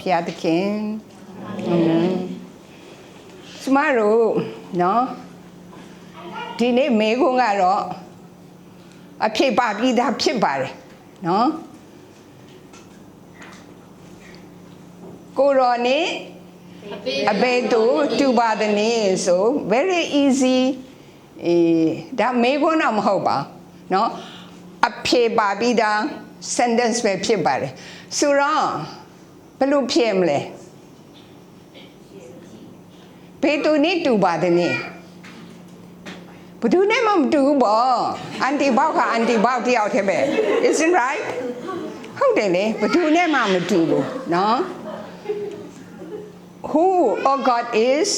ဖျားသခင်ကျမတို့နော်ဒီနေ့မေခွန်းကတော့အဖြစ်ပါပြီးသားဖြစ်ပါတယ်နော်ကိုရောနေအဘေတူတူပါတဲ့နေဆို very easy ဒါမေခွန်းတော့မဟုတ်ပါနော်အဖြစ်ပါပြီးသား sentence ပဲဖြစ်ပါတယ်ဆိုတော့ဘယ်လိုဖြစ်မလဲဘေတူနေတူပါတဲ့နေဘယ်သူနဲ့မှမတူဘူးပေါ့အန်တီဘောက်ကအန်တီဘောက်တယောက်တည်းပဲ isn't right ဟုတ်တယ်လေဘယ်သူနဲ့မှမတူဘူးနော် Who or God is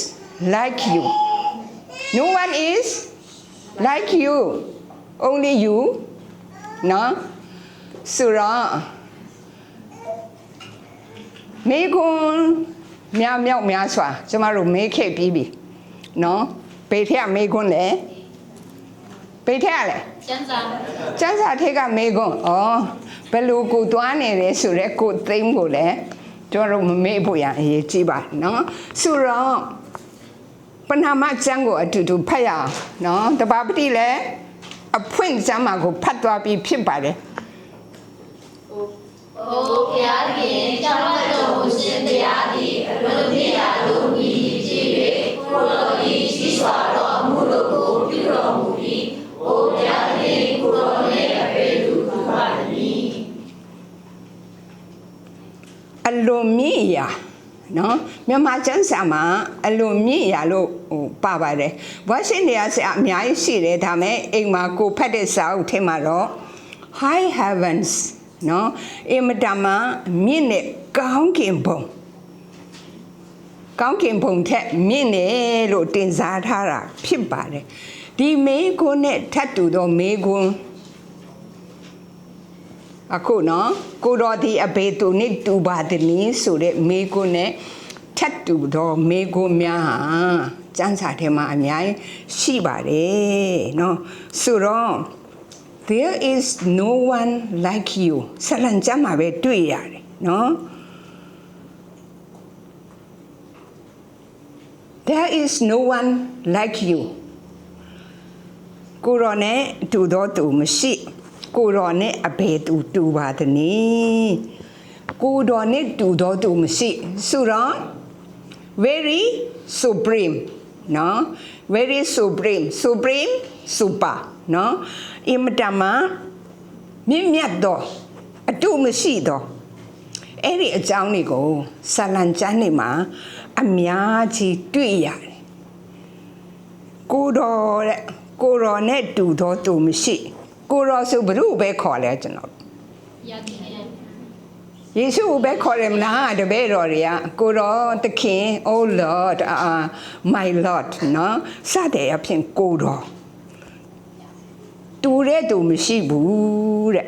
like you no one is like you only you နော်ဆိုတော့မေကွန်မြောက်များစွာကျမတို့မေးခဲ့ပြီးပြီနော်ဘေထက်မေကွန်လေဘေထက်လေကျန်းစာထက်ကမေကွန်ဘယ်လိုကိုသွားနေလဲဆိုတော့ကိုသိမ်းကိုလည်းကျွန်တော်မမေ့ဖို့ရအရေးကြီးပါနော်ဆိုတော့ပဏာမကျမ်းကိုအတူတူဖတ်ရအောင်နော်တပါပတိလည်းအဖွင့်ကျမ်းမှာကိုဖတ်သွားပြီးဖြစ်ပါတယ်ဘုရားခင်ကြောင့်တော်မူရှင်တရားသည်အလွန်ဖြစ်ရာသို့မြည်ဖြစ်၍ကိုယ်တော်၏ရှိစွာတော်မူလို့ကိုပြုတော်မူပြီးဘုရားခင်ကိုယ်တော်နှင့်အပေလူပါသည်အလွန်မြင့်ရာနော်မြန်မာကျမ်းစာမှာအလွန်မြင့်ရာလို့ပါပါတယ်ဘာရှင်းနေရဆရာအများကြီးရှိတယ်ဒါမဲ့အိမ်မှာကိုဖတ်တဲ့စာအုပ်ထဲမှာတော့ high heavens နော်အမတမမြင့်တဲ့ကောင်းကင်ဘုံထက်မြင့်တယ်လို့တင်စားထားတာဖြစ်ပါတယ်ဒီမေကွန်းနဲ့ထပ်တူသောမေကွန်းအခုနော်ကိုတော်ဒီအဘေသူနဲ့တူပါတယ်နည်းဆိုတဲ့မေကွန်းနဲ့ထပ်တူသောမေကွန်းများဟာကျမ်းစာထဲမှာအများကြီးရှိပါတယ်နော်ဆိုတော့ There is no one like you ဆလန်ကျမ်းမှာပဲတွေ့ရတယ်နော် There is no one like you ကိုရောနဲ့တူတော့တူမရှိကိုရောနဲ့အဘေတူတူပါတယ်နီကိုတော်နဲ့တူတော့တူမရှိဆိုတော့ very supreme နော် very supreme super နော်အမတမမြင့်မြတ်တော့အတုမရှိတော့အဲ့ဒီအကြောင်းတွေကိုဆလန်ကျမ်းတွေမှာအများကြီးတွေ့ရတယ်ကိုတော်နဲ့တူတော့တူမရှိကိုတော်ဆိုဘုရားပဲခေါ်လဲကျွန်တော်ယေရှုပဲခေါ်တယ်မလားတပည့်တော်တွေကကိုတော်သခင် Oh Lord my Lord နော်စတဲ့အဖြစ်ကိုတော်တူတဲ့သူမရှိဘူးတဲ့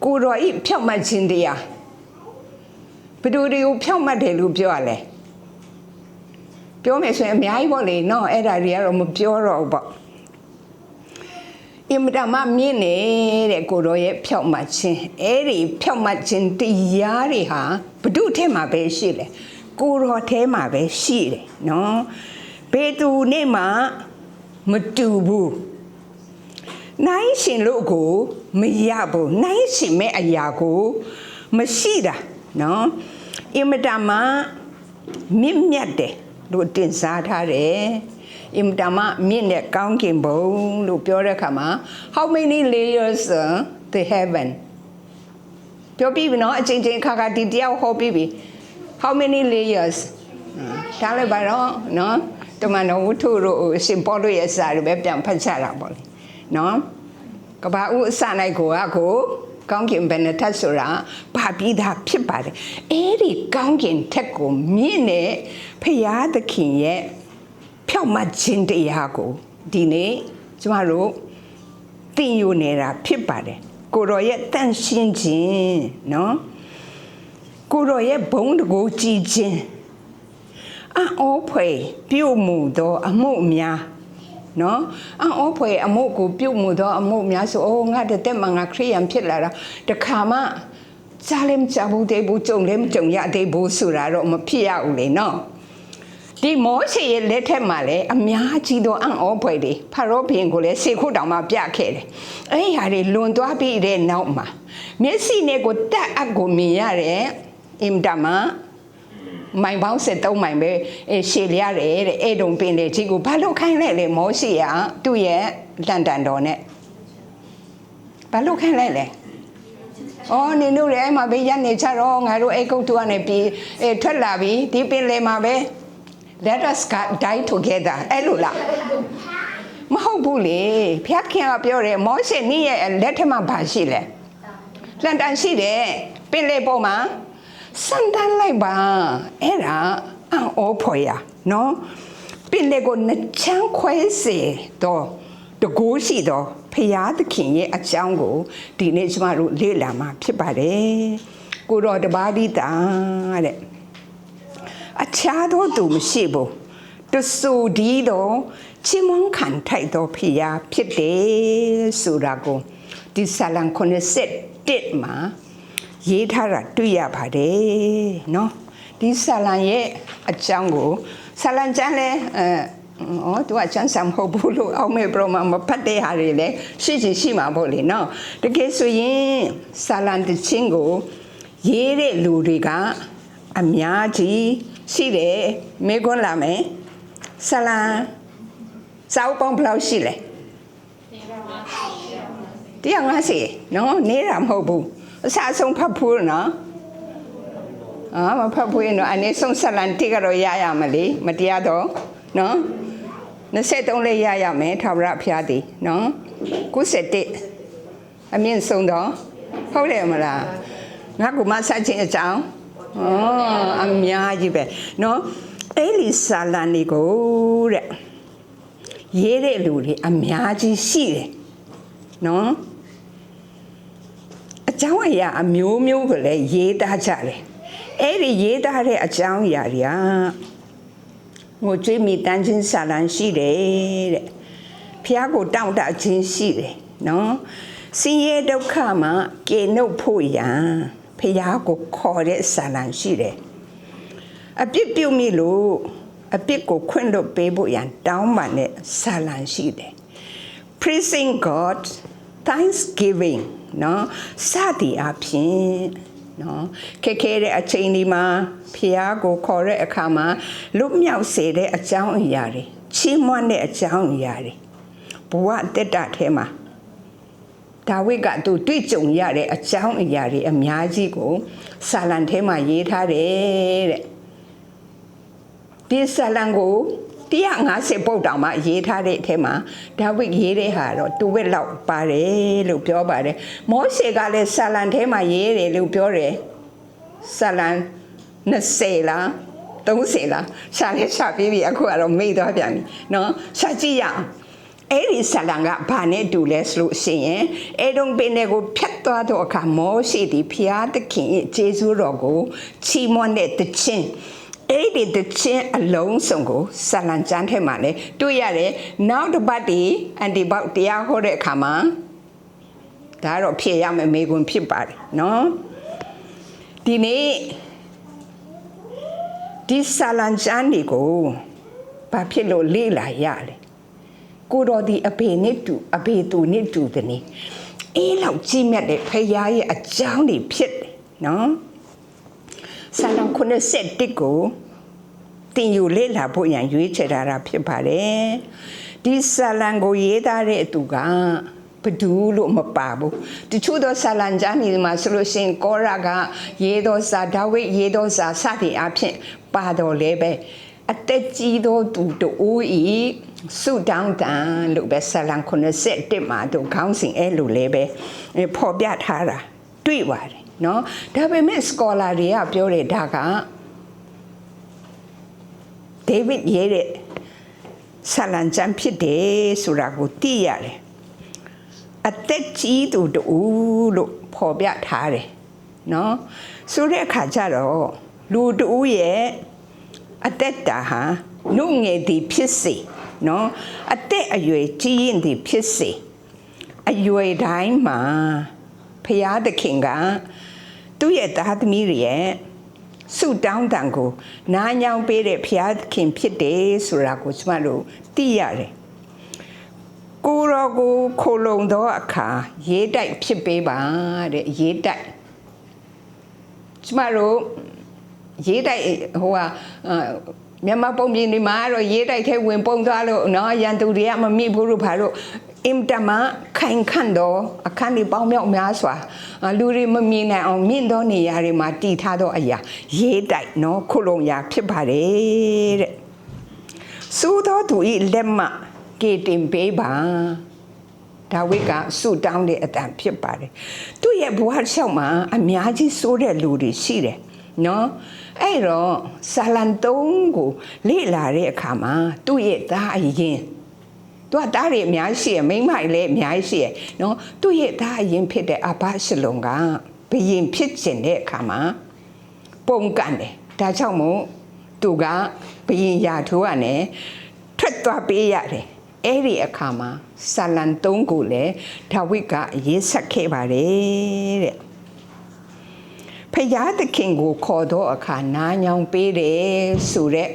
ကိုတော်ဤဖြောက်မှတ်ခြင်းတရားဘယ်သူတွေကိုဖြောက်မှတ်တယ်လို့ပြောရလဲပြောမယ်ဆိုရင်အများကြီးပေါ့လေနော်အဲ့ဒါတွေကတော့မပြောတော့ဘူးပေါ့အင်မတန်မှမြင့်နေတဲ့ကိုတော်ရဲ့ဖြောက်မှတ်ခြင်းအဲ့ဒီဖြောက်မှတ်ခြင်းတရားတွေဟာဘု து ထဲမှာပဲရှိတယ်ကိုတော်ထဲမှာပဲရှိတယ်နော်ဘယ်သူနဲ့မှမတူဘူးနိုင်ရှင်လို့ကိုမရဘူးနိုင်ရှင်မဲ့အရာကိုမရှိတာနော်အင်မတန်မှမြင့်မြတ်တယ်လို့တင်စားထားတယ်အင်မတန်မှမြင့်တဲ့ကောင်းကင်ဘုံလို့ပြောတဲ့အခါမှာ how many layers the heaven ပြောပြီးပြီနော်အချင်းချင်းခါခါဒီတယောက်ဟောပြီးပြီ how many layers ဒါလည်းပါတော့နော်တမန်တော်ဝတ္ထုတို့ရှင်ပေါလုရဲ့စာတွေပဲပြန်ဖတ်ချတာပေါ့လေနော်ကဘာဦးအစနိုင်ကိုကောင်းကင်ဘယ်နဲ့ထပ်ဆိုတာပါပြီးသားဖြစ်ပါတယ်အဲ့ဒီကောင်းကင်ထက်ကိုမြင့်တဲ့ဖရာသခင်ရဲ့ဖြောက်မှတ်ခြင်းတရားကိုဒီနေ့ကျမတို့သင်ယူနေတာဖြစ်ပါတယ်ကိုတော်ရဲ့တန်ရှင်းခြင်းနော်ကိုတော်ရဲ့ဘုန်းတကူကြည်ခြင်းအောဖွယ်ပြုမှုသောအမှုများနော်အောဖွယ်အမှုကိုပြုမှုသောအမှုများဆိုငါတက်မှငါခရိယန်ဖြစ်လာတာတခါမှ ကြားလည်းမကြားဘူးသေးဘူးကြုံလည်းမကြုံရသေးဘူးဆိုတာတော့မဖြစ်ရဘူးလေနော်ဒီမောရှေရဲ့လက်ထက်မှာလည်းအများကြီးသောအံ့ဩဖွယ်တွေဖာရောဘုရင်ကိုလည်းစေခုတောင်မှပြခဲ့တယ်အဲ့ဒီဟာတွေလွန်သွားပြီးတဲ့နောက်မှာမျက်စိနဲ့ကိုတက်အပ်ကိုမြင်ရတဲ့အင်တာမှာမိုင်ပေါင်း73မိုင်ပဲရှည်လျရတယ်တဲ့အဲ့တုံပင်လေကြီးကိုဘာလို့ခိုင်းလိုက်လဲမောရှေကသူ့ရဲ့လန်တန်တော်နဲ့ဘာလို့ခိုင်းလိုက်လဲအော်နင်တို့လည်းအဲ့မှာပဲရနေကြတော့ငါတို့အဲ့ကုတ်တူကနေပြီးထွက်လာပြီဒီပင်လေမှာပဲ let us die together အဲ့လိုလားမဟုတ်ဘူးလေဖျက်ခင်ကပြောတယ်မောရှေနေ့ရဲ့လက်ထက်မှာဘာရှိလဲလန်တန်ရှိတယ်ပင်လေပေါ်မှာစံတန်းလိုက်ပါအဲ့ဒါအော်ဖွယ်ရနော်ပင်လေကိုနှစ်ချမ်းခွဲစေတော့တကိုးရှိတော့ဖရာသခင်ရဲ့အကြောင်းကိုဒီနေ့ကျမတို့လေ့လာမှာဖြစ်ပါတယ်ကိုတော်တပါးဒီတာတဲ့အခြားသောသူမရှိဘူးတဆူဒီတော့ချီးမွမ်းခံထိုက်တော့ဖရာဖြစ်တယ်ဆိုတာကိုဒီဆာလံ91မှာရေးထားတာတွေ့ရပါတယ်နော်ဒီဆာလံရဲ့အကြောင်းကိုဆာလံကျမ်းလဲသူကချမ်းစာမဟုတ်ဘူးလို့အောက်မေပရမမဖတ်တဲ့ဟာတွေလည်းရှိမှာပေါ့လေနော်တကယ်ဆိုရင်ဆာလံတချင်းကိုရေးတဲ့လူတွေကအများကြီးရှိတယ်မေကွန်းလာမယ်ဆာလံစာအုပ်ပေါင်းဘယ်လောက်ရှိလဲ150နော်နေတာမဟုတ်ဘူးအစားဆုံးဖတ်ဖို့နော်မဖတ်ဖို့ရင်တော့အနေဆုံးဆာလံတိကတော့ရရမလေမတရားတော့နော်23လေးရရမယ်ထာဝရဘုရားတည်နော်91အမြင့်ဆုံးတော့ဟုတ်တယ်မလားငါကမဆက်ချင်းအကြောင်းအများကြီးပဲနော်အဲ့ဒီဆာလံလေးကိုတဲ့ရေးတဲ့လူတွေအများကြီးရှိတယ်နော်အကြောင်းအရာအမျိုးမျိုးကိုလည်းရေးသားကြတယ်အဲ့ဒီရေးသားတဲ့အကြောင်းအရာတွေကငိုကြွေးမိတန်းချင်းဆာလံရှိတယ်တဲ့ဖျားကိုတောင့်တခြင်းရှိတယ်နော်ဆင်းရဲဒုက္ခမှာကေနှုတ်ဖို့ရန်ဖျားကိုခေါ်တဲ့ဆာလံရှိတယ်အပြစ်ပြုမိလို့အပြစ်ကိုခွင့်လွှတ်ပေးဖို့ရန်တောင်းပန်တဲ့ဆာလံရှိတယ် praising God thanksgiving နော်စသည်အဖြစ်နော်ခဲတဲ့အချိန်ဒီမှာဖျားကိုခေါ်တဲ့အခါမှာလွတ်မြောက်စေတဲ့အကြောင်းအရာတွေချီးမွမ်းတဲ့အကြောင်းအရာတွေဘဝတက်တာထဲမှာဒါဝိဒ်ကသူတွေ့ကြုံရတဲ့အကြောင်းအရာတွေအများကြီးကိုဆာလံထဲမှာရေးထားတယ်တဲ့ဒီဆာလံကို150ပုဒ်တောင်မှရေးထားတဲ့အထဲမှာဒါဝိဒ်ရေးတဲ့ဟာတော့တူဝက်လောက်ပါတယ်လို့ပြောပါတယ်မောရှေကလည်းဆာလံထဲမှာရေးတယ်လို့ပြောတယ်ဆာလံ20လား30လားရှာလေးရှာပြီးပြီအခုကတော့မေ့သွားပြန်ပြီနော်ရှာကြည့်ရအောင်အဲ့ဒီဆာလံကဘာနဲ့တူလဲဆိုလို့ရှိရင်အဲ့တုန်းပင်တွေကိုဖြတ်သွားတော့အခါမောရှေဒီဖျားသခင်ရဲ့ဂျေဇုတော်ကိုချီးမွမ်းတဲ့တခြင်းအဲ့ဒီတခြင်းအလုံးစုံကိုဆာလံကျမ်းထဲမှာလဲတွေ့ရတယ်နောက်တစ်ပတ်ဒီအန်တီဘောက်တရားဟောတဲ့အခါမှာဒါတော့ဖြေရမယ်မေကွန်းဖြစ်ပါတယ်နော်ဒီနေ့ဒီဆာလံကျမ်းတွေကိုဘာဖြစ်လို့လေ့လာရလဲကိုတော်ဒီအဖေနဲ့တူအဖေသူနဲ့တူတဲ့နေအေးလောက်ကြီးမြတ်တဲ့ဖခင်ရဲ့အကြောင်းတွေဖြစ်တယ်နော်ဆာလံ91ကိုတင်ယူလေ့လာဖို့ရန်ရွေးချယ်ထားတာဖြစ်ပါတယ်ဒီဆာလံကိုရေးသားတဲ့သူကဘယ်သူလို့မပါဘူးတချို့သောဆာလံကျမ်းတွေမှာဆိုလို့ရှိရင်ကောရာကရေးသောစာဒါဝိဒ်ရေးသောစာစသည်အဖြစ်ပါတော်လဲပဲအသက်ကြီးသောသူတို့ဤဆုတောင်းတန်လို့ပဲဆာလံ91မှာတို့ခေါင်းစဉ်အဲ့လိုလဲပဲဖော်ပြထားတာတွေ့ပါတယ်နော်ဒါပေမဲ့ scholar တွေကပြောတယ်ဒါကဒေးဗစ်ရေးတဲ့ဆာလံကျမ်းဖြစ်တယ်ဆိုတာကိုသိရတယ်အသက်ကြီးသူတို့လို့ဖော်ပြထားတယ်နော်ဆိုတဲ့အခါကျတော့လူတို့ရဲ့အသက်တာဟာနှုတ်ငယ်သည်ဖြစ်စေနော်အသက်အရွယ်ကြီးရင်သည်ဖြစ်စေအရွယ်တိုင်းမှာဖျားသခင်က သူ့ရဲ့သားသမီးတွေရဲ့ဆုတောင်းတန်ကိုနားညောင်းပေးတဲ့ဘုရားသခင်ဖြစ်တယ်ဆိုတာကိုကျမတို့သိရတယ်ကိုရောကိုခိုလုံသောအခါရေးတိုက်ဖြစ်ပေးပါတဲ့ရေးတိုက်ကျမတို့ရေးတိုက်ဟိုမြန်မာပုံပြင်ဒီမှာတော့ရေးတိုက်ထဲဝင်ပုံသွားလို့နော်ရန်သူတွေကမမိဘူးလို့ဘာလို့အင်တမခိုင်ခန့်တော့အခန်းဒီပေါင်းမြောက်များစွာလူတွေမမြင်နိုင်အောင်မြင့်သောနေရာတွေမှာတည်ထားသောအရာရေးတိုက်နော်ခုလုံရာဖြစ်ပါတယ်တဲ့စိုးသောသူဤလက်မှကေတင်ပေးပါဒါဝိဒ်ကဆုတောင်းတဲ့အတန်ဖြစ်ပါတယ်သူ့ရဲ့ဘဝလျှောက်မှာအများကြီးစိုးတဲ့လူတွေရှိတယ်နော်အဲ့တော့ဆာလံ3ကိုလေ့လာတဲ့အခါမှာသူ့ရဲ့သားအရင်သူကသားတွေအများရှိရမိန်းမလည်းအများရှိရနော်သူ့ရဲ့သားအရင်ဖြစ်တဲ့အဘရှလုံကဘယင်ဖြစ်ခြင်းတဲ့အခါမှာပုံကန်တယ်ဒါကြောင့်မို့သူကဘယင်ရာထိုးကနေထွက်သွားပေးရတယ်အဲ့ဒီအခါမှာဆာလံ3ကိုလည်းဒါဝိဒ်ကရေးဆက်ခဲ့ပါတယ်တဲ့ဖယားသခင်ကိုခေါ်တော့အခါနားညောင်းပေးတယ်ဆိုတဲ့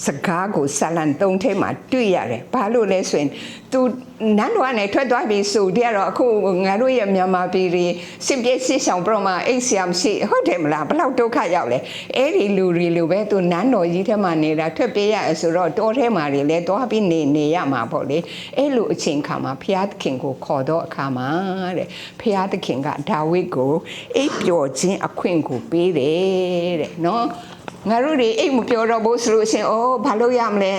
စကားကိုဆာလံ3ထဲမှာတွေ့ရတယ်ဘာလို့လဲဆိုရင် तू နန်းတော်ကနေထွက်သွားပြီဆိုတဲ့တော့အခုငါတို့ရဲ့မြန်မာပြည်တွေစစ်ပြေးစစ်ဆောင်ပြမှာအိတ်ဆရာမရှိဟုတ်တယ်မလားဘလောက်ဒုက္ခရောက်လဲအဲ့ဒီလူတွေလိုပဲ तू နန်းတော်ကြီးထဲမှာနေတာထွက်ပြေးရဆိုတော့တောထဲမှာတွေလဲတွားပြီးနေရမှာပေါ့လေအဲ့လိုအချိန်ခါမှာဖျားသခင်ကိုခေါ်တော့အခါမှာတဲ့ဖျားသခင်ကဒါဝိဒ်ကိုအိပ်ပျော်ခြင်းအခွင့်ကိုပေးတယ်တဲ့နော်ငါတို့တွေအိတ်မပြောတော့ဘူးဆိုလို့ရှင်အော်ဘာလို့ရမလဲ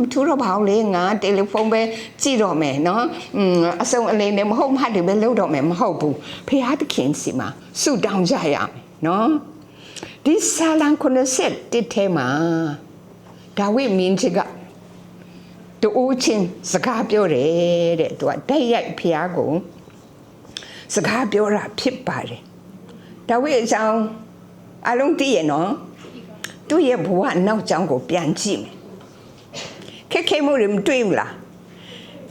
မထူးတော့ပါဘူးလေငါတယ်လီဖုန်းပဲကြည့်တော့မယ်နော်အစုံအလင်းနဲ့မဟုတ်မှတ်တယ်ပဲလုပ်တော့မယ်မဟုတ်ဘူးဖခင်သခင်စီမှာဆုတောင်းကြရမယ်နော်ဒီဆာလံ91ထဲမှာဒါဝိဒ်မင်းကြီးကတူချင်းစကားပြောတယ်တဲ့သူကတိုက်ရိုက်ဖခင်ကိုစကားပြောတာဖြစ်ပါတယ်ဒါဝိဒ်အကြောင်းအလုံးသိရနော်သူ့ရဲ့ဘဝနောက်ကြောင်းကိုပြန်ကြည့်မယ်ခက်ခဲမှုတွေမတွေ့ဘူးလား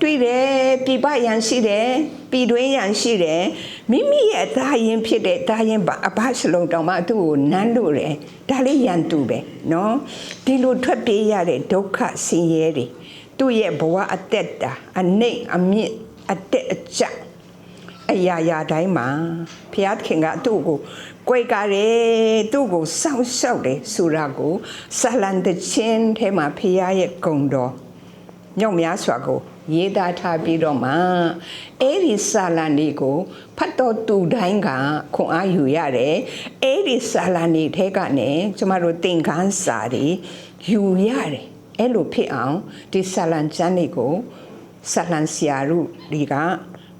တွေ့တယ်ပြပရန်ရှိတယ်ပြည်တွင်းရန်ရှိတယ်မိမိရဲ့အသားရင်ဖြစ်တဲ့သားရင်ပါအဘရှလုံတောင်မှသူ့ကိုနမ်းလို့တယ်ဒါလေးရန်သူပဲနော်ဒီလိုထွက်ပြေးရတဲ့ဒုက္ခဆင်းရဲတွေသူ့ရဲ့ဘဝအသက်တာအနှိမ့်အမြင့်အတက်အကျအရာရာတိုင်းမှာဘုရားသခင်ကသူ့ကိုကြွယ်ကားတယ်သူ့ကိုစောင့်ရှောက်တယ်ဆိုတာကိုဆာလံတခြင်းထဲမှာဖခင်ရဲ့ဂုဏ်တော်ညော့များစွာကိုရေးသားထားပြီးတော့မှအဲ့ဒီဆာလံလေးကိုဖတ်တော်သူတိုင်းကခွန်အားယူရတယ်အဲ့ဒီဆာလံလေးထဲကနေကျမတို့သင်ခန်းစာတွေယူရတယ်အဲ့လိုဖြစ်အောင်ဒီဆာလံကျမ်းလေးကိုဆာလံဆရာတို့တွေက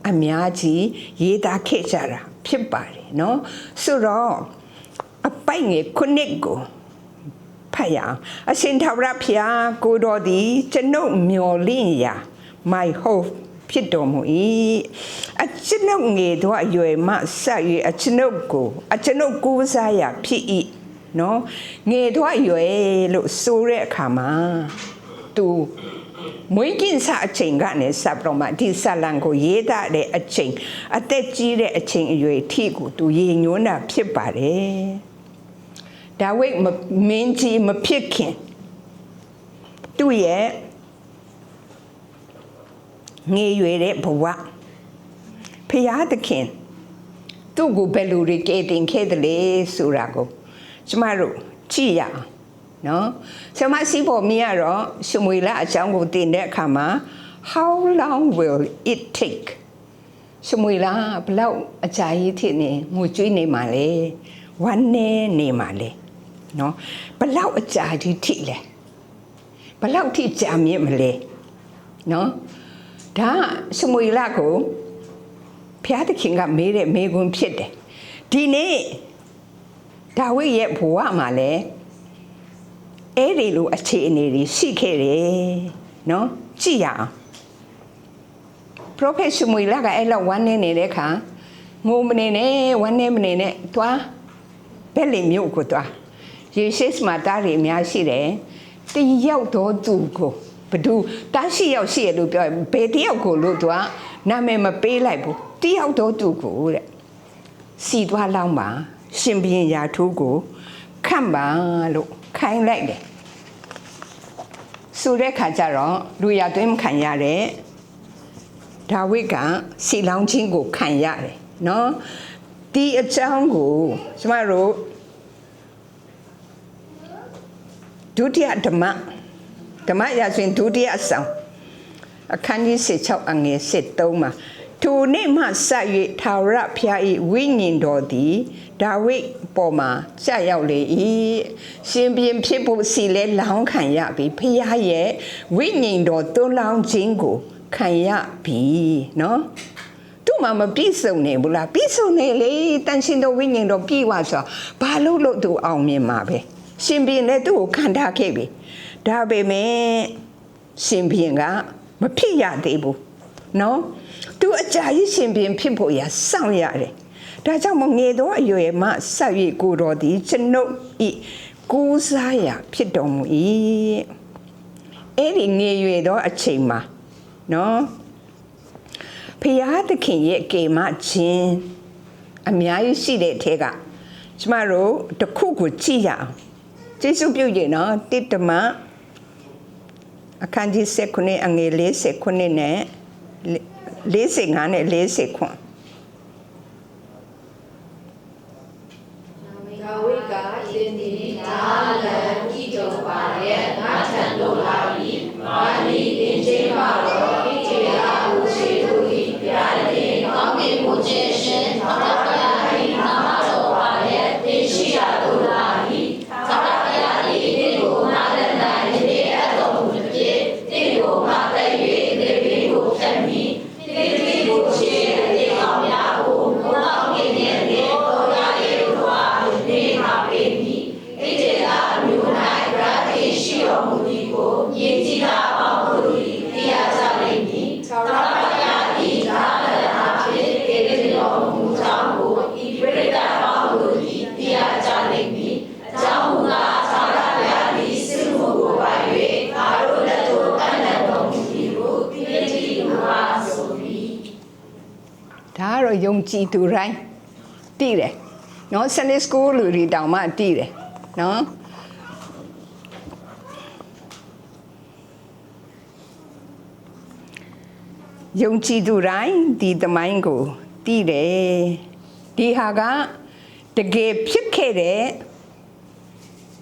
အများကြီးရေးသားခဲ့ကြတာဖြစ်ပါတယ်နော်ဆိုတော့အပိုင်ငယ်ခုနှစ်ကိုဖတ်ရအောင်အရှင်ထာဝရဘုရားကိုတော်သည်ကျွန်ုပ်မျှော်လင့်ရာ my hope ဖြစ်တော်မူ၏အကျွန်ုပ်ငယ်သောအရွယ်မှဆက်၍အကျွန်ုပ်ကိုးစားရာဖြစ်၏နော်ငယ်သောအရွယ်လို့ဆိုတဲ့အခါမှာသူမွေးကင်းစားအချိန်ကနေစပ်တော့မှဒီဆာလံကိုရေးသားတဲ့အချိန်အသက်ကြီးတဲ့အချိန်အရွယ်ထိကိုသူရေညွှန်းတာဖြစ်ပါတယ်ဒါဝိဒ်မင်းကြီးမဖြစ်ခင်သူ့ရဲ့ငယ်ရွယ်တဲ့ဘဝဖျားသခင်သူ့ကိုဘယ်လိုတွေကဲတင်ခဲ့တယ်လဲဆိုတာကိုကျမတို့ကြည့်ရအောင်နော်ဆရာမစီပေါ်မြင်ရတော့ရှမွေလအကြောင်းကိုသင်တဲ့အခါမှာ how long will it take ရှမွေလဘလောက်အကြာကြီးဖြစ်နေငိုကြွေးနေမှာလဲဝမ်းနေမှာလဲနော်ဘလောက်အကြာကြီးထိလဲဘလောက်ထိကြာမြင့်မလဲနော်ဒါရှမွေလကိုဘုရားသခင်ကမေးတဲ့မေးခွန်းဖြစ်တယ်ဒီနေ့ဒါဝိဒ်ရဲ့ဘဝမှာလဲအဲ့ဒီလိုအခြေအနေတွေရှိခဲ့တယ်နော်ကြည့်ရအောင် prophet ရှမွေလကအဲ့လောက်ဝမ်းနေနေတဲ့အခါငိုမနေနဲ့ဝမ်းနေမနေနဲ့သွားဘယ်လေမြို့ကိုသွားယေရှုမှာတားတွေအများရှိတယ်တယောက်တော့သူကိုဘဒူတားရှိရောက်ရှိရလို့ပြောဘယ်တယောက်ကိုလို့သူကနာမည်မပေးလိုက်ဘူးတယောက်တော့သူကိုတဲ့ စီသွားလောင်းပါရှင်ဘုရင်ရာထိုးကိုခန့်ပါလို့ခိုင်းလိုက်တယ်ဆိုတဲ့ခါကျတော့လူရသွင်းခံရတဲ့ဒါဝိဒ်ကစီလောင်းချင်းကိုခံရတယ်နော်ဒီအကြောင်းကိုကျမတို့ဒုတိယဓမ္မရာဇဝင်ဒုတိယဆောင်အခန်းကြီး16အငယ်73မှာထိုနေ့မှစ၍ထာဝရဘုရား၏ဝိညာဉ်တော်သည်ဒါဝိဒ်ပေါ်မှာကြာရောက်လေ၏ရှင်ဘုရင်ဖြစ်ဖို့စီလဲလောင်းခံရပြီဘုရားရဲ့ဝိညာဉ်တော်သွန်းလောင်းခြင်းကိုခံရပြီနော်သူ့မှာမပြည့်စုံနေဘူးလားပြည့်စုံနေလေတန်ရှင်တော်ဝိညာဉ်တော်ပြည့်ဝဆိုဘာလို့သူအောင်မြင်မှာပဲရှင်ဘုရင်လည်းသူ့ကိုခံထားခဲ့ပြီဒါပေမဲ့ရှင်ဘုရင်ကမဖြစ်ရသေးဘူးနော်သူအကြာကြီးရှင်ဘုရင်ဖြစ်ဖို့ရစောင့်ရတယ်ဒါကြောင့်မငယ်သောအရွယ်မှဆက်၍ကိုတော်သည်ကျွန်ုပ်ဤကိုးစားရာဖြစ်တော်မူ၏အဲ့ဒီငယ်ရွယ်သောအချိန်မှာနော်ဖယားသခင်ရဲ့ကေမခြင်းအများကြီးရှိတဲ့အထက်ကကျမတို့တစ်ခုကိုကြည့်ရအောင်ကျေးဇူးပြုကြနော်တိတ္တမအခန်းကြီး19အငယ်49နဲ့45နဲ့49ဒါဝိဒ်ကရှင်သည်ဒါလန်ဤကြုံပါရဲ့ငါထံသို့လာပြီးမာနီသင်ချင်းပါတော့ဣတိယဘုရှိတို့၏ဗျာဒိကောင်းကင်ဘုရားရှင်သာရဘုရား၏နာမတော်ပါရဲ့သင်ရှိရသို့လာပြီးသာရဘုရား၏သင်ကိုနားလည်နိုင်တဲ့အတော်မူဖြစ်သင်ကိုငါသိ၍သေပြီးကိုဖြတ်ပြီးသေပြီးကိုရှိတဲ့ကောင်းများကိုဘုရားကင်းရဲ့တော်ရရဲ့တော်နေမှာပေပြီဣတိယမြို့၌ဗြဟ္တိရှိတော်မူသည်ကိုယဉ်ကျေးတာပေါင်းတို့သည်တရားကြလိမ့်မည်သာရဘုရား၏ဒါနအဖြစ်ကေရတော်မူကြောင်းကိုဤပရိသတ်ပေါင်းတို့သည်တရားကြလိမ့်မည်အကြောင်းမူကားသာရဘုရားသည်စစ်မှုကိုပိုင်၍ငါတို့လက်သို့တန်တန်တော်မူသည်ကိုတိတိလူအားဆိုပြီးဒါကတော့ယုံကြည်သူတိုင်းတည်တယ်နော် Sunday School လူတွေတောင်မှတည်တယ်နော်ယုံကြည်သူတိုင်းဒီသမိုင်းကိုတည်တယ်ဒီဟာကတကယ်ဖြစ်ခဲ့တဲ့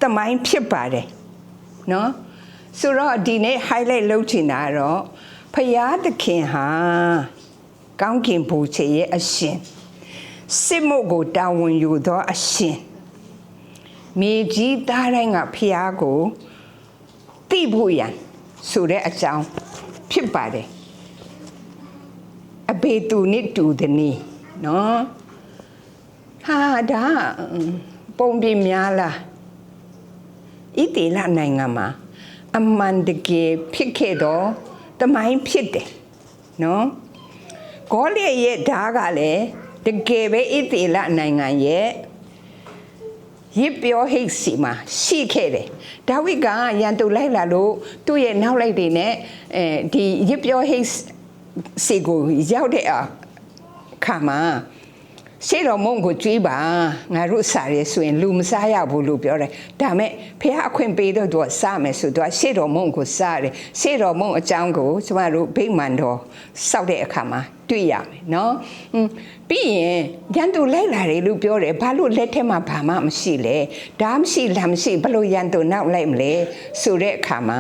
သမိုင်းဖြစ်ပါတယ်နော်ဆိုတော့ဒီနေ့ highlight လုပ်ချင်တာတော့ဖယားသခင်ဟာကောင်းကင်ဘုရားရဲ့အရှင်စစ်မှုကိုတာဝန်ယူသောအရှင်မြေကြီးသားတိုင်းကဖယားကိုသိဖို့ရန်ဆိုတဲ့အကြောင်းဖြစ်ပါတယ်အဘေသူနစ်တူသည်နီနော်ဟာဒါပုံပြများလားဣတိလနိုင်ငံမှာအမှန်တကယ်ဖြစ်ခဲ့တော့တမိုင်းဖြစ်တယ်နော်ဂေါလိရဲ့ဓာကလည်းတကယ်ပဲဣတိလနိုင်ငံရဲ့ရစ်ပြောဟိတ်စီမှာရှိခဲ့တယ်ဒါဝိဒ်ကရန်သူလိုက်လာလို့သူ့ရဲ့နောက်လိုက်တွေနဲ့ဒီရစ်ပြောဟိတ်စီကိုရောက်တဲ့အခါမှာရှေ့တော်မုံကိုကြွေးပါငါတို့စားရဲဆိုရင်လူမစားရဘူးလို့ပြောတယ်ဒါမဲ့ဖះအခွင့်ပေးတော့သူကစားမယ်ဆိုတော့ရှေ့တော်မုံကိုစားတယ်ရှေ့တော်မုံအကြောင်းကိုကျမတို့ဗိမာန်တော်စောက်တဲ့အခါမှာတွေ့ရမယ်နော်ပြီးရင်ရန်သူလိုက်လာတယ်လို့ပြောတယ်ဘာလို့လက်ထက်မှာဘာမှမရှိလဲဒါမရှိလားမရှိဘလို့ရန်သူနောက်လိုက်မလဲဆိုတဲ့အခါမှာ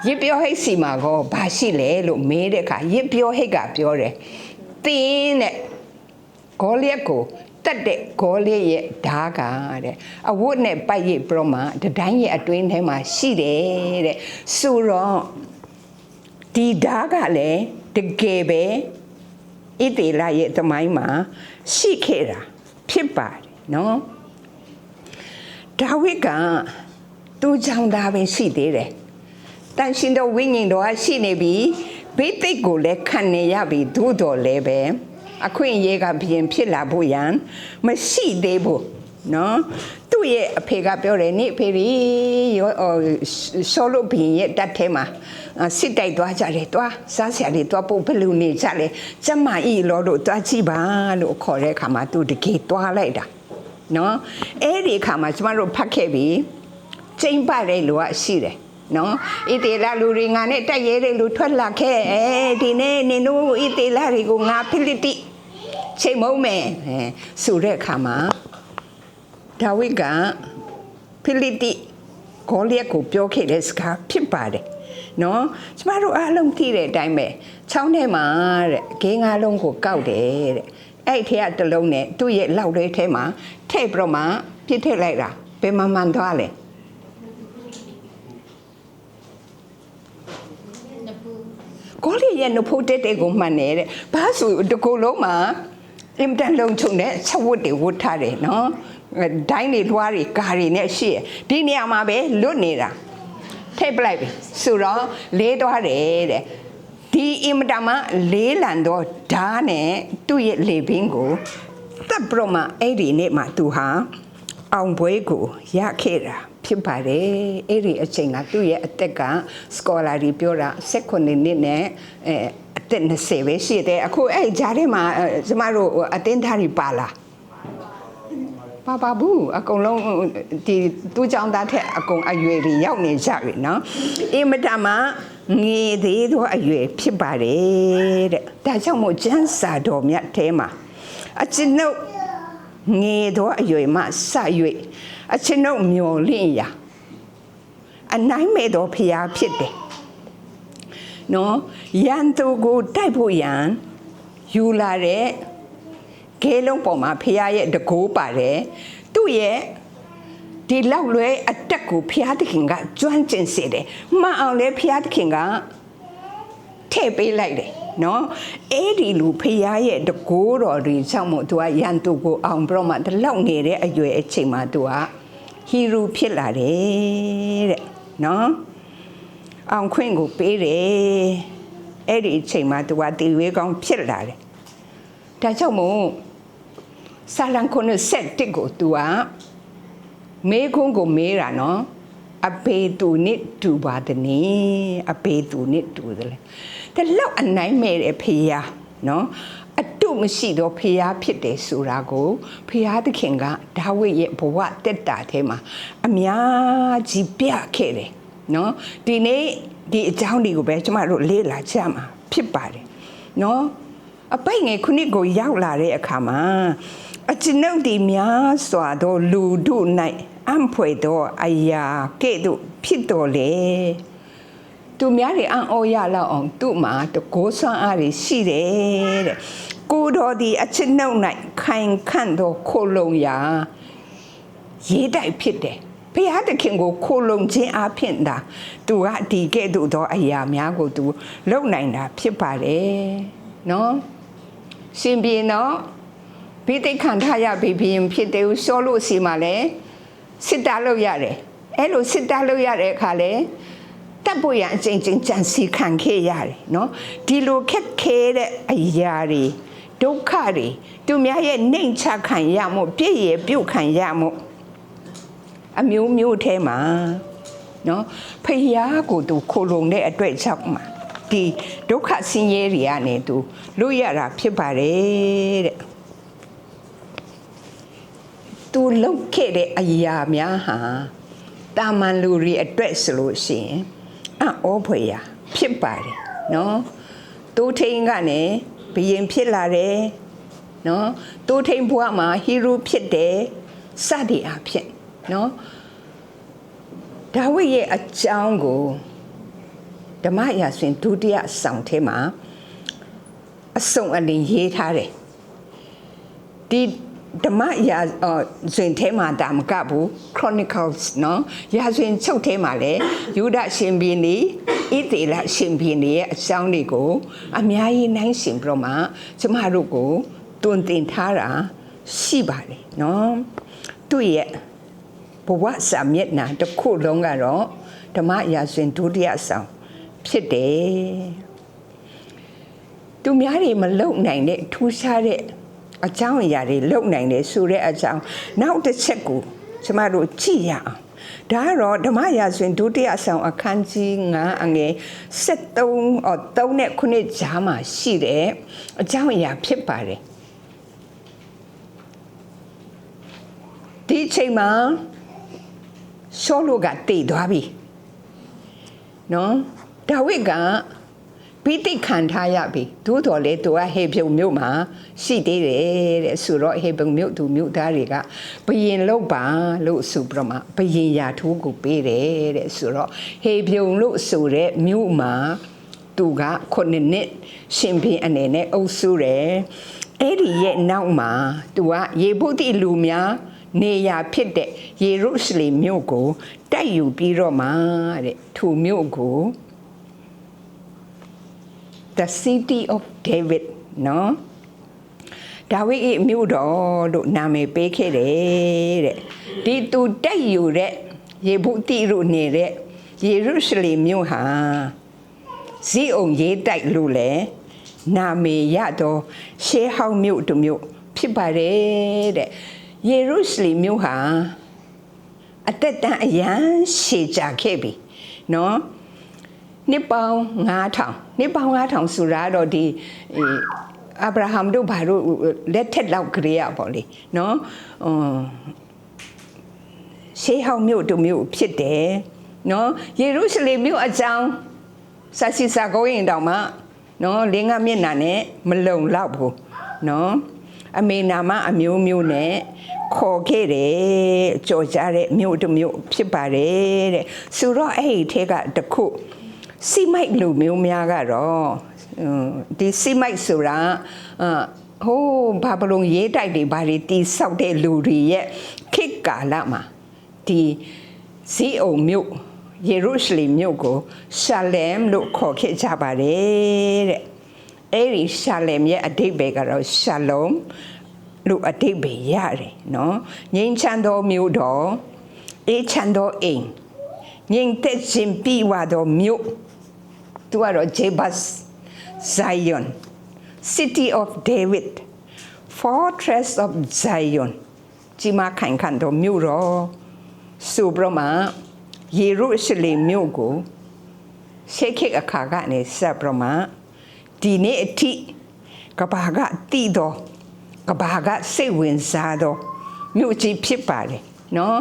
ရစ်ပြောဟိတ်စီမှာကောဘာရှိလဲလို့မေးတဲ့အခါရစ်ပြောဟိတ်ကပြောတယ်တင်းတဲ့ဂေါလိယကိုတတ်တဲ့ဂေါလိယရဲ့ဓာကတဲ့အဝတ်နဲ့ပိုက်ရိပ်ပြတော့မှတတိုင်းရဲ့အတွင်းထဲမှာရှိတယ်တဲ့ဆိုတော့ဒီဓာကလည်းတကယ်ပဲဣသေလရဲ့သမိုင်းမှာရှိခဲ့တာဖြစ်ပါတယ်နော်ဒါဝိဒ်ကသူ့ကြောင့်ဒါပဲရှိသေးတယ်တန်ရှင်တော်ဝိညာဉ်တော်ကရှိနေပြီဘိသိက်ကိုလည်းခံနေရပြီသို့တော်လည်းပဲအခွင့်အရေးကဘုရင်ဖြစ်လာဖို့ရန်မရှိသေးဘူးနော်သူ ရဲ့အဖေကပြောတယ်နိအဖေရီဆောလို့ဘင်းရဲ့တက်ထဲမှာစစ်တိုက်သွားကြတယ်တွားစားဆရာတွေတွားပို့ဘလူနေကြလေကျမကြီးလောတို့တွားကြည့်ပါလို့ခေါ်တဲ့အခါမှာသူတကယ်တွားလိုက်တာနော်အဲ့ဒီအခါမှာကျမတို့ဖတ်ခဲ့ပြီးကျိမ့်ပတဲ့လူကရှိတယ်နော်ဣတေလလူတွေငါနဲ့တိုက်ရဲတဲ့လူထွက်လာခဲ့ဒီနေ့နင်တို့ဣတေလတွေကိုငါဖိလိတိချိန်မုံမယ်ဆိုတဲ့အခါမှာဒါဝိဒ်ကဖိလိတိဂေါလိယကိုပြောခဲ့တဲ့စကားဖြစ်ပါတယ်နော်ကျမတို့အားလုံးသိတဲ့အတိုင်းပဲချောင်းထဲမှာတဲ့ဂင်းငါးလုံးကိုကောက်တယ်တဲ့အဲ့ထဲကတစ်လုံးနဲ့သူ့ရဲ့လောက်လေးထဲမှာထည့်ပြီးတော့မှပြစ်ထည့်လိုက်တာဘယ်မှာမှန်သွားလဲကိုလေးရဲ့နဖုတ်တဲ့ကိုမှန်နေတဲ့ဘာဆိုတကူလုံးမှာအင်တန်လုံးချုံနဲ့ချက်ဝတ်တွေဝတ်ထားတယ်နော်ဒိုင်းတွေလွှားတွေကာတွေနဲ့ရှိရဒီနေရာမှာပဲလွတ်နေတာထိပ်ပလိုက်ပြီဆိုတော့လေးသွားတယ်တဲ့ဒီအင်မတန်မှလေးလံတော့ဓာတ်နဲ့သူ့ရဲ့လေပင်ကိုတပ်ပြမအဲ့ဒီနေ့မှာသူဟာအောင်ပွဲကိုရခဲ့တာဖြစ်ပါတယ်အဲ့ဒီအချိန်ကသူ့ရဲ့အသက်ကစကောလာတွေပြောတာ16နှစ်နဲ့အသက်20ပဲရှိတယ်အခုအဲ့ဂျားထဲမှာကျမတို့အတင်းသားတွေပါလာပါဘူးအကုန်လုံးဒီသူ့ကြောင့်သားထက်အကုန်အရွယ်တွေရောက်နေကြပြီနော်အင်မတန်မှငေသေးသောအရွယ်ဖြစ်ပါတယ်တဲ့ဒါကြောင့်မို့ကျမ်းစာတော်မြတ်ထဲမှာအကျွန်ုပ်ငေသောအရွယ်မှစ၍အကျွန်ုပ်မျော်လင့်ရာအနိုင်မဲ့သောဖျားဖြစ်တယ်နော်ရန်သူကိုတိုက်ဖို့ရန်ယူလာတဲ့ခဲလုံးပေါ်မှာဖျားရဲ့တကိုးပါတယ်သူ့ရဲ့ဒီလောက်လွဲအတက်ကိုဖျားသခင်ကကျွမ်းကျင်စေတယ်မှန်အောင်လဲဖျားသခင်ကထည့်ပေးလိုက်တယ်နော်အဲ့ဒီလူဖျားရဲ့တကိုးတော်တွေကြောင့်မို့သူကရန်သူကိုအောင်ပြီးတော့မှဒီလောက်ငယ်တဲ့အရွယ်အချိန်မှာသူကဟီရိုဖြစ်လာတယ်တဲ့နော်အောင်ခွင့်ကိုပေးတယ်အဲ့ဒီအချိန်မှာသူကတီဝေးကောင်းဖြစ်လာတယ်ဒါကြောင့်မို့ဆာလံခုနဆက်တစ်ကိုသူကမေခွန်းကိုမေးတာနော်အဘေသူနစ်တူပါတယ်နိအဘေသူနစ်တူတယ်လေဒါလောက်အနိုင်မဲ့တဲ့ဖေယားနော်အတုမရှိတော့ဖေယားဖြစ်တယ်ဆိုတာကိုဖေယားသခင်ကဒါဝိဒ်ရဲ့ဘဝတက်တာထဲမှာအများကြီးပြခဲ့တယ်နော်ဒီနေ့ဒီအကြောင်းတွေကိုပဲကျမတို့လေ့လာကြမှာဖြစ်ပါတယ်နော်အပိုက်ငယ်ခုနှစ်ကိုရောက်လာတဲ့အခါမှာအကျွန်ုပ်ဒီများစွာသောလူတို့၌အံ့ဖွယ်သောအရာကဲ့သို့ဖြစ်တော်လေသူများတွေအံ့ဩရလောက်အောင်သူ့မှာတကိုးဆွမ်းအားရှိတယ်တဲ့ကိုတော်ဒီအကျွန်ုပ်၌ခိုင်ခန့်သောခိုလုံရာရေးတိုက်ဖြစ်တယ်ဘုရားသခင်ကိုခိုလုံခြင်းအဖြစ်တာသူကဒီကဲ့သို့သောအရာများကိုသူလုပ်နိုင်တာဖြစ်ပါတယ်နော်ရှင်ပြေနော်ဘိသိက်ခံထားရပြီဘီရင်ဖြစ်တယ်ဆိုလို့စီမှာလဲစစ်တာလုပ်ရတယ်အဲ့လိုစစ်တာလုပ်ရတဲ့အခါလဲတပ်ဖို့ရအချိန်ချင်းကြံစီခံခဲ့ရတယ်နော်ဒီလိုခက်ခဲတဲ့အရာတွေဒုက္ခတွေသူများရဲ့နှိမ်ချခံရမှုပြည့်ရပြုတ်ခံရမှုအမျိုးမျိုးထဲမှာနော်ဖယားကိုသူခိုလုံတဲ့အတွက်ကြောင့်မှာဒီဒုက္ခဆင်းရဲတွေကနေသူလွတ်ရတာဖြစ်ပါတယ်တဲ့သူလုံခဲ့တဲ့အရာများဟာတာမန်လူတွေအတွက်ဆိုလို့ရှိရင်အောဖွေရဖြစ်ပါတယ်နော်တိုးထိန်ကနေဘယင်ဖြစ်လာတယ်နော်တိုးထိန်ဘဝမှာဟီရိုဖြစ်တယ်စသည်အဖြစ်နော်ဒါဝိဒ်ရဲ့အကြောင်းကိုဓမ္မရာဇဝင်ဒုတိယဆောင်ထဲမှာအစုံအလင်ရေးထားတယ်ဒီဓမ္မရာဇဝင်ထဲမှာဒါမကဘူး Chronicles နော်ရာဇဝင်ချုပ်ထဲမှာလည်းယူဒရှင်ဘီနီဣသေလရှင်ဘီနီရဲ့အကြောင်းတွေကိုအများကြီးနိုင်ရှင်ပြီးတော့မှကျမတို့ကိုတွင်တင်ထားတာရှိပါတယ်နော်သူ့ရဲ့ဘဝစာမျက်နှာတစ်ခုလုံးကတော့ဓမ္မရာဇဝင်ဒုတိယဆောင်ဖြစ်တယ်သူများတွေမလုံနိုင်တဲ့ထူးခြားတဲ့အကြောင်းအရာတွေလုံနိုင်တယ်ဆိုတဲ့အကြောင်းနောက်တစ်ချက်ကို ကျမတို့ကြည့်ရအောင်ဒါကတော့ဓမ္မရာဇဝင်ဒုတိယဆောင်အခန်းကြီး9အငယ်73နဲ့9ကြားမှာရှိတဲ့အကြောင်းအရာဖြစ်ပါတယ်ဒီအချိန်မှာရှောလုကတည်သွားပြီနော်ဒါဝိဒ်ကပိဋိခံထားရပြီသို့တော်လည်းသူကဟေဗြုန်မြို့မှာရှိသေးတယ်တဲ့ဆိုတော့ဟေဗြုန်မြို့သူမြို့သားတွေကဘယင်လောက်ပါလို့ဆိုပြီးတော့မှဘယင်ရာထိုးကိုပေးတယ်တဲ့ဆိုတော့ဟေဗြုန်လို့ဆိုတဲ့မြို့မှာသူက9နှစ်ရှင်ဘီအနေနဲ့အုပ်စိုးတယ်အဲ့ဒီရဲ့နောက်မှာသူကယေဗုသိလူများနေရာဖြစ်တဲ့ယေရုရှလင်မြို့ကိုတိုက်ယူပြီးတော့မှတဲ့ထိုမြို့ကို the city of David နော်ဒါဝိဒ်ရဲ့မြို့တော်လို့နာမည်ပေးခဲ့တယ်တဲ့ဒီသူတိုက်ယူတဲ့ယေဗုသိလို့နေတဲ့ယေရုရှလင်မြို့ဟာဇိအုန်ရေးတိုက်လို့လေနာမည်ရတော့ရှေးဟောင်းမြို့တစ်မြို့ဖြစ်ပါတယ်တဲ့ယေရုရှလင်မြို့ဟာအသက်တန်အရန်ရှည်ကြခဲ့ပြီနော်နှစ်ပေါင်း9000ဆိုတာတော့ဒီအာဗြဟံတို့ဘာတို့လက်ထက်လောက်ကြရပါလေနော်ရှေးဟောင်းမြို့တို့မြို့ဖြစ်တယ်နော်ယေရုရှလင်မြို့အကြောင်းစာစီစာကိုရင်တောင်မှနော်လင်းကမျက်နှာနဲ့မလုံလောက်ဘူးနော်အမေနာမအမျိုးမျိုးနဲ့ခေါ်ခဲ့တယ်ကြော်ကြတဲ့မြို့တစ်မြို့ဖြစ်ပါတယ်တဲ့ဆိုတော့အဲ့ဒီထဲကတခုစီမိုက်လူမျိုးများကတော့ဒီစီမိုက်ဆိုတာဟိုးဘာဘလုံးရေးတိုက်တွေဘာတွေတီးဆောက်တဲ့လူတွေရဲ့ခေတ်ကာလမှာဒီဇီအုန်မြို့ယေရုရှလင်မြို့ကိုရှာလမ်လို့ခေါ်ခဲ့ကြပါတယ်တဲ့အဲ့ဒီရှာလမ်ရဲ့အဓိပ္ပာယ်ကတော့ရှာလုံလို့အဓိပ္ပာယ်ရတယ်နော်ငြိမ်းချမ်းသောမြို့တော်အေးချမ်းသောအိမ်ငြိမ်သက်ခြင်းပြီးဝသောမြို့သူကတော့ Jebus Zion City of David Fortress of Zion ကြီးမားခိုင်ခန့်သောမြို့တော်ဆိုပြီးတော့မှယေရုရှလင်မြို့ကိုရှေးခေတ်အခါကနေဆက်ပြီးတော့မှဒီနေ့အထိကဘာကတည်တော်ကဘာကစိတ်ဝင်စားတော့မြို့ကြီးဖြစ်ပါတယ်နော်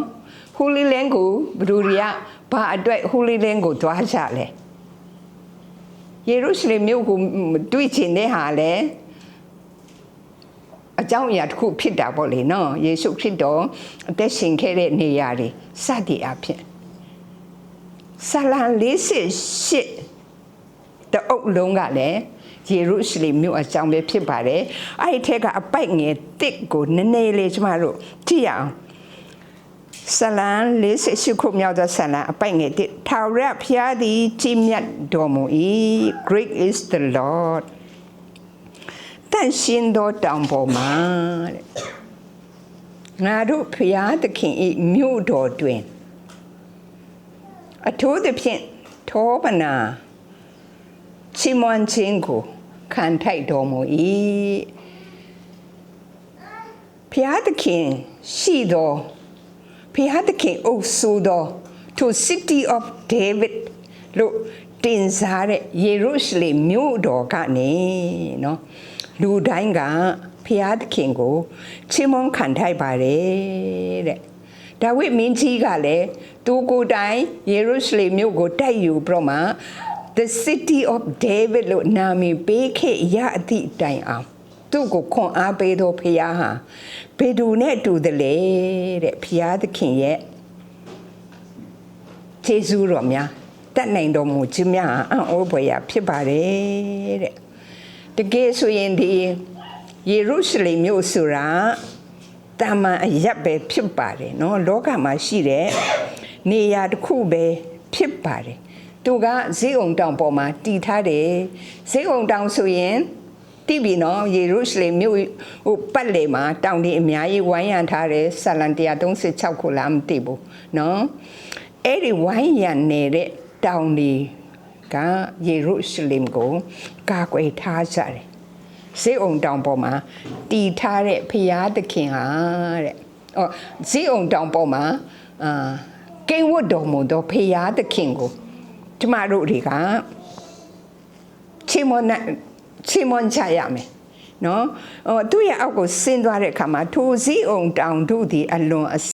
ဟူလီလန်ကိုဘဒူရီယာဘာအတွက်ဟူလီလန်ကိုတွားကြလဲယေရုရှလင်မြို့ကိုတွေ့ချင်တဲ့ဟာလဲအကြောင်းအရာတစ်ခုဖြစ်တာပေါ့လေနော်ယေရှုခရစ်တော်အသက်ရှင်ခဲ့တဲ့နေရာတွေစသည်အဖြစ်ဆလံ48တအုပ်လုံးကလည်းယေရုရှလင်မြို့အကြောင်းပဲဖြစ်ပါတယ်အဲ့ဒီထက်ကအပိုက်ငယ်တစ်ကိုနည်းနည်းလေးကျမတို့ကြည့်အောင်ဆလံ48ခုမြောက်သောဆလံအပိုက်ငယ်တစ်ထာဝရဘုရားသည်ကြီးမြတ်တော်မူ၏ Great is the Lord တန်ရှင်သောတောင်ပေါ်မှာငါတို့ဘုရားသခင်၏မြို့တော်တွင်အထိုးသဖြင့်ထောပနာချီးမွမ်းခြင်းကိုခံထိုက်တော်မူ၏ဘုရားသခင်ရှိသောဘုရားသခင်အုပ်စိုးသော to city of David လို့တင်စားတဲ့ယေရုရှလင်မြို့တော်ကနေနော်လူတိုင်းကဘုရားသခင်ကိုချီးမွမ်းခံထိုက်ပါတယ်တဲ့ဒါဝိဒ်မင်းကြီးကလည်းသူကိုယ်တိုင်ယေရုရှလင်မြို့ကိုတိုက်ယူပြီးတော့မှ the city of David လို့နာမည်ပေးခဲ့ရအသည့်တိုင်အောင်သူ့ကိုခွန်အားပေးသောဘုရားဟာဘယ်သူနဲ့တူတယ်လဲတဲ့ဘုရားသခင်ရဲ့ကျေးဇူးတော်များတတ်နိုင်တော်မူခြင်းများအံ့ဩဖွယ်ရာဖြစ်ပါတယ်တဲ့တကယ်ဆိုရင်ဒီယေရုရှလင်မြို့ဆိုတာတာမန်အရပ်ပဲဖြစ်ပါတယ်နော်လောကမှာရှိတဲ့နေရာတစ်ခုပဲဖြစ်ပါတယ်သူကဇိအုန်တောင်ပေါ်မှာတည်ထားတယ်ဇိအုန်တောင်ဆိုရင်တိပြီနော်ယေရုရှလင်မြို့ဟိုပတ်လေမှာတောင်တွေအများကြီးဝိုင်းရံထားတယ်ဆာလံ136ခုလားမသိဘူးနော်အဲ့ဒီဝိုင်းရံနေတဲ့တောင်တွေကယေရုရှလင်ကိုကာကွယ်ထားကြတယ်ဇိအုန်တောင်ပေါ်မှာတည်ထားတဲ့ဘုရားသခင်ဟာတဲ့ အော်ဇီးအောင်တောင်ပေါ်မှာကိန်းဝတ်တော်မူသောဖရာသခင်ကိုကျမတို့တွေကချီးမွမ်းချရမယ်နော်သူ့ရဲ့အောက်ကိုဆင်းသွားတဲ့အခါမှာထိုဇီးအောင်တောင်တို့သည်အလွန်အ